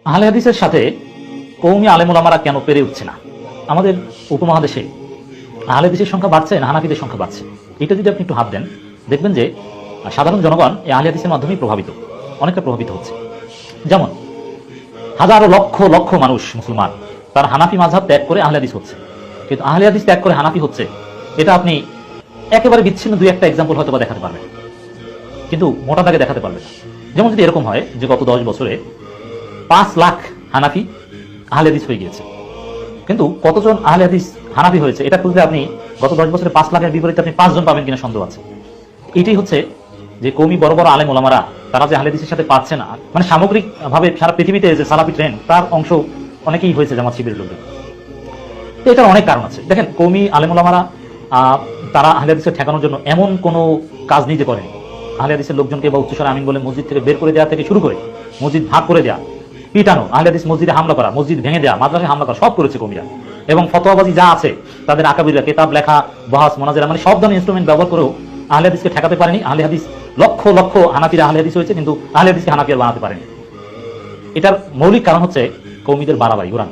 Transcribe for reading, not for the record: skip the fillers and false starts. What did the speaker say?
আহলে হাদিসের সাথে কওমি আলেম ওলামারা কেন পেরে উঠছে না? আমাদের উপমহাদেশে আহলে হাদিসের সংখ্যা বাড়ছে না হানাফিদের সংখ্যা বাড়ছে? এটা যদি আপনি একটু হাত দেন, দেখবেন যে সাধারণ জনগণ এই আহলে হাদিসের মাধ্যমেই অনেকটা প্রভাবিত হচ্ছে। যেমন হাজারো লক্ষ লক্ষ মানুষ মুসলমান তার হানাফি মাযহাব ত্যাগ করে আহলে হাদিস হচ্ছে, কিন্তু আহলে হাদিস ত্যাগ করে হানাফি হচ্ছে, এটা আপনি একেবারে বিচ্ছিন্ন দুই একটা এক্সাম্পল হয়তো বা দেখাতে পারবেন, কিন্তু মোটা দাগে দেখাতে পারবেন না। যেমন যদি এরকম হয় যে গত 10 বছরে 5 লাখ হানাফি আহলে হাদিস হয়ে গিয়েছে, কিন্তু কতজন আহলে হাদিস হানাফি হয়েছে এটা খুঁজলে আপনি গত 10 বছরে 5 লাখের বিপরীতে আপনি 5 জন পাবেন কিনা সন্দেহ আছে। এটাই হচ্ছে যে কওমি বড় বড় আলেম ওলামারা তারা যে আহলে হাদিসের সাথে পাচ্ছে না, মানে সামগ্রিক ভাবে সারা পৃথিবীতে যে সালাফি ট্রেন্ড তার অংশ অনেকেই হয়েছে জামাত শিবিরের লোকদের। তো এটার অনেক কারণ আছে। দেখেন, কওমি আলেম ওলামারা তারা আহলে হাদিসের ঠেকানোর জন্য এমন কোনো কাজ নিজে করেনি। আহলে হাদিসের লোকজনকে বা উচ্চস্বরে আমিন বলে মসজিদ থেকে বের করে দেওয়া থেকে শুরু করে মসজিদ ভাগ করে দেওয়া, পিটানো, আহলে হাদিস মসজিদে হামলা করা, মসজিদ ভেঙে দেওয়া, মাদ্রাসায় হামলা করা, সব করেছে কওমিরা। এবং ফতোয়াবাজি যা আছে তাদের আকাবিরা কিতাব লেখা, বহাস, মোনাজারা, মানে সব ধরনের ইনস্ট্রুমেন্ট ব্যবহার করেও আহলে হাদিসকে ঠেকাতে পারেনি। আহলে হাদিস লক্ষ লক্ষ হানাফিরা আহলে হাদিস হয়েছে, কিন্তু আহলে হাদিসকে হানাফি আর বানাতে পারেনি। এটার মৌলিক কারণ হচ্ছে কওমিদের বাড়াবাড়ি, উড়ান।